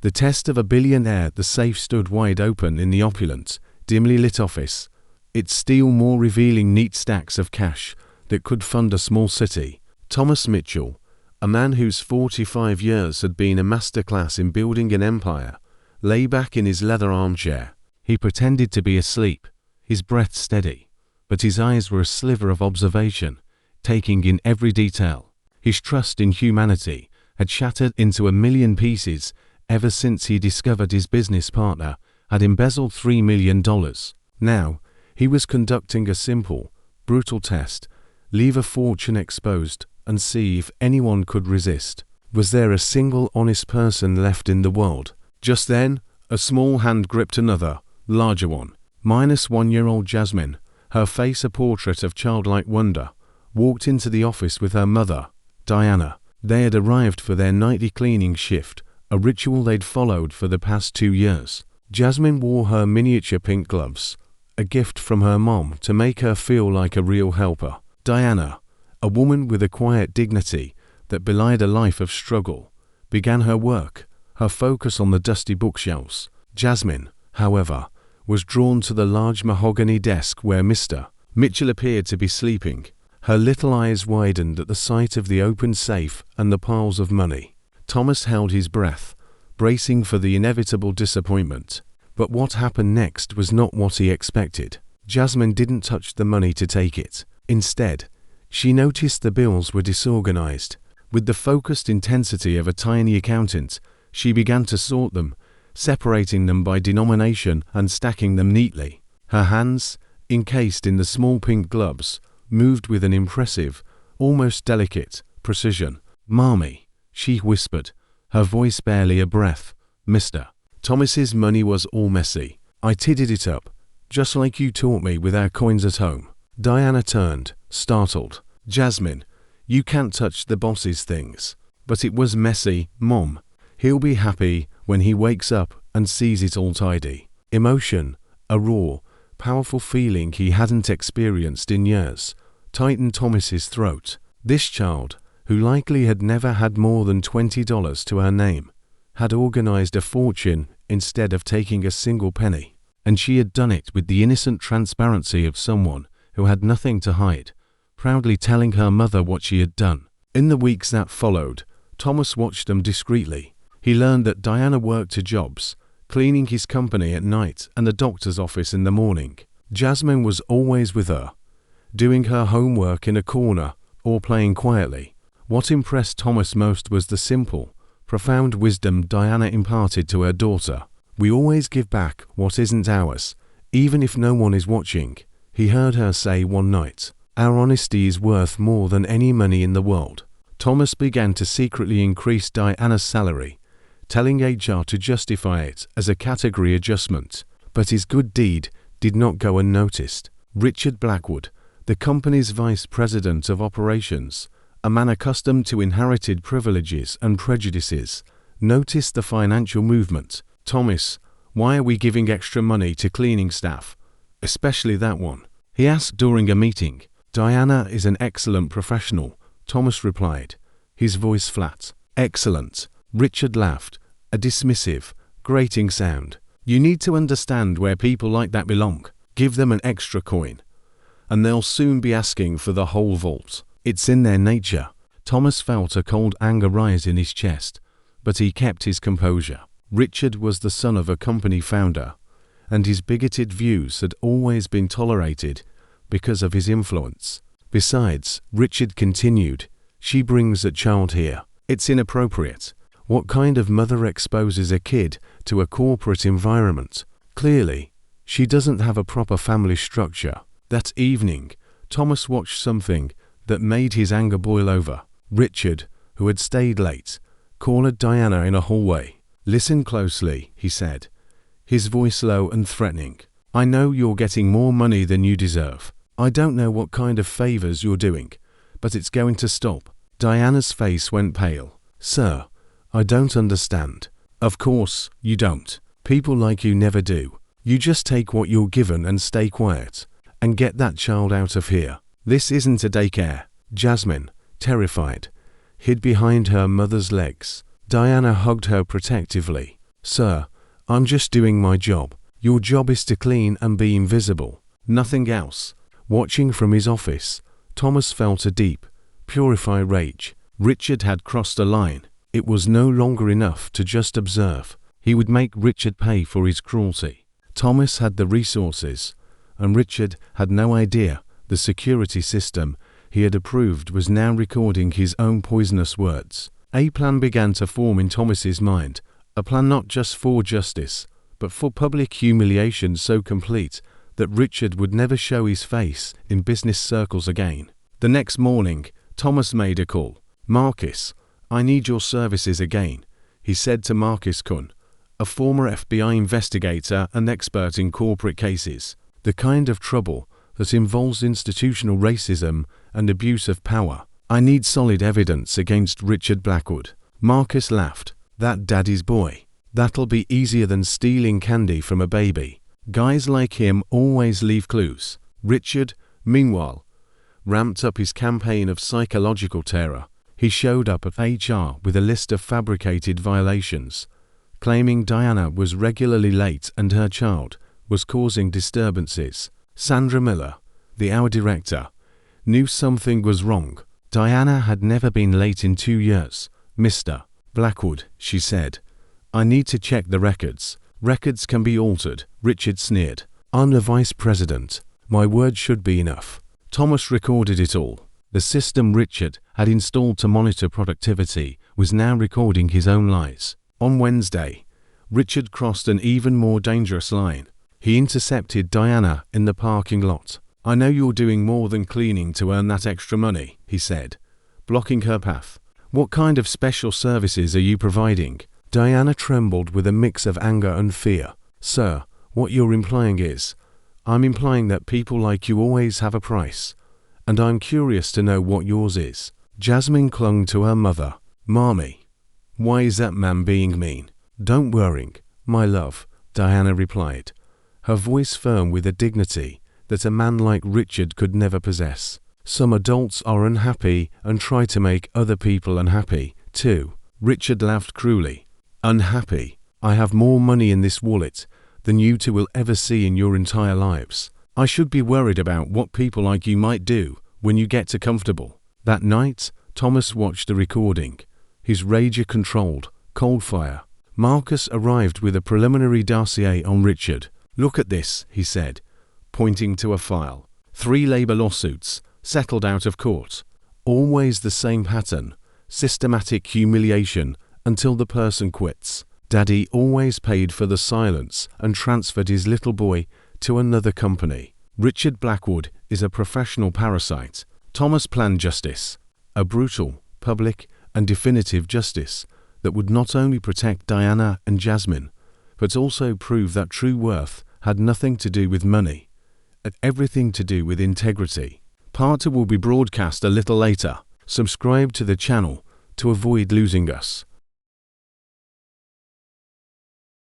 The test of a billionaire. The safe stood wide open in the opulent, dimly lit office, its steel more revealing neat stacks of cash that could fund a small city. Thomas Mitchell, a man whose 45 years had been a masterclass in building an empire, lay back in his leather armchair. He pretended to be asleep, his breath steady, but his eyes were a sliver of observation, taking in every detail. His trust in humanity had shattered into a million pieces ever since he discovered his business partner had embezzled $3 million. Now, he was conducting a simple, brutal test: leave a fortune exposed and see if anyone could resist. Was there a single honest person left in the world? Just then, a small hand gripped another, larger one. -1-year-old Jasmine, her face a portrait of childlike wonder, walked into the office with her mother, Diana. They had arrived for their nightly cleaning shift, a ritual they'd followed for the past 2 years. Jasmine wore her miniature pink gloves, a gift from her mom to make her feel like a real helper. Diana, a woman with a quiet dignity that belied a life of struggle, began her work, her focus on the dusty bookshelves. Jasmine, however, was drawn to the large mahogany desk where Mr. Mitchell appeared to be sleeping. Her little eyes widened at the sight of the open safe and the piles of money. Thomas held his breath, bracing for the inevitable disappointment. But what happened next was not what he expected. Jasmine didn't touch the money to take it. Instead, she noticed the bills were disorganized. With the focused intensity of a tiny accountant, she began to sort them, separating them by denomination and stacking them neatly. Her hands, encased in the small pink gloves, moved with an impressive, almost delicate, precision. "Mommy," she whispered, her voice barely a breath. "Mr. Thomas's money was all messy. I tidied it up, just like you taught me with our coins at home." Diana turned, startled. "Jasmine, you can't touch the boss's things." "But it was messy, Mom. He'll be happy when he wakes up and sees it all tidy." Emotion, a raw, powerful feeling he hadn't experienced in years, tightened Thomas's throat. This child, who likely had never had more than $20 to her name, had organized a fortune instead of taking a single penny, and she had done it with the innocent transparency of someone who had nothing to hide, proudly telling her mother what she had done. In the weeks that followed, Thomas watched them discreetly. He learned that Diana worked 2 jobs, cleaning his company at night and the doctor's office in the morning. Jasmine was always with her, doing her homework in a corner or playing quietly. What impressed Thomas most was the simple, profound wisdom Diana imparted to her daughter. "We always give back what isn't ours, even if no one is watching," he heard her say one night. "Our honesty is worth more than any money in the world." Thomas began to secretly increase Diana's salary, telling HR to justify it as a category adjustment. But his good deed did not go unnoticed. Richard Blackwood, the company's vice president of operations, a man accustomed to inherited privileges and prejudices, noticed the financial movement. "Thomas, why are we giving extra money to cleaning staff, especially that one?" he asked during a meeting. "Diana is an excellent professional," Thomas replied, his voice flat. "Excellent." Richard laughed, a dismissive, grating sound. "You need to understand where people like that belong. Give them an extra coin, and they'll soon be asking for the whole vault. It's in their nature." Thomas felt a cold anger rise in his chest, but he kept his composure. Richard was the son of a company founder, and his bigoted views had always been tolerated because of his influence. Besides, Richard continued, "She brings a child here. It's inappropriate. What kind of mother exposes a kid to a corporate environment? Clearly, she doesn't have a proper family structure." That evening, Thomas watched something that made his anger boil over. Richard, who had stayed late, cornered Diana in a hallway. "Listen closely," he said, his voice low and threatening. "I know you're getting more money than you deserve. I don't know what kind of favors you're doing, but it's going to stop." Diana's face went pale. "Sir, I don't understand." "Of course, you don't. People like you never do. You just take what you're given and stay quiet, and get that child out of here. This isn't a daycare." Jasmine, terrified, hid behind her mother's legs. Diana hugged her protectively. "Sir, I'm just doing my job. Your job is to clean and be invisible. Nothing else." Watching from his office, Thomas felt a deep, purified rage. Richard had crossed a line. It was no longer enough to just observe. He would make Richard pay for his cruelty. Thomas had the resources, and Richard had no idea the security system he had approved was now recording his own poisonous words. A plan began to form in Thomas's mind, a plan not just for justice, but for public humiliation so complete that Richard would never show his face in business circles again. The next morning, Thomas made a call. "Marcus, I need your services again," he said to Marcus Kuhn, a former FBI investigator and expert in corporate cases. "The kind of trouble that involves institutional racism and abuse of power. I need solid evidence against Richard Blackwood." Marcus laughed. "That daddy's boy. That'll be easier than stealing candy from a baby. Guys like him always leave clues." Richard, meanwhile, ramped up his campaign of psychological terror. He showed up at HR with a list of fabricated violations, claiming Diana was regularly late and her child was causing disturbances. Sandra Miller, the hour director, knew something was wrong. "Diana had never been late in 2 years, Mr. Blackwood," she said. "I need to check the records." "Records can be altered," Richard sneered. "I'm the vice president. My word should be enough." Thomas recorded it all. The system Richard had installed to monitor productivity was now recording his own lies. On Wednesday, Richard crossed an even more dangerous line. He intercepted Diana in the parking lot. "I know you're doing more than cleaning to earn that extra money," he said, blocking her path. "What kind of special services are you providing?" Diana trembled with a mix of anger and fear. "Sir, what you're implying is..." "I'm implying that people like you always have a price, and I'm curious to know what yours is." Jasmine clung to her mother. "Mommy, why is that man being mean?" "Don't worry, my love," Diana replied, her voice firm with a dignity that a man like Richard could never possess. "Some adults are unhappy and try to make other people unhappy, too." Richard laughed cruelly. "Unhappy? I have more money in this wallet than you two will ever see in your entire lives. I should be worried about what people like you might do when you get too comfortable." That night, Thomas watched the recording, his rage a controlled, cold fire. Marcus arrived with a preliminary dossier on Richard. "Look at this," he said, pointing to a file. 3 labor lawsuits, settled out of court. Always the same pattern, systematic humiliation until the person quits. Daddy always paid for the silence and transferred his little boy to another company. Richard Blackwood is a professional parasite. Thomas planned justice, a brutal, public, and definitive justice that would not only protect Diana and Jasmine, but also prove that true worth had nothing to do with money, and everything to do with integrity. Part 2 will be broadcast a little later. Subscribe to the channel to avoid losing us.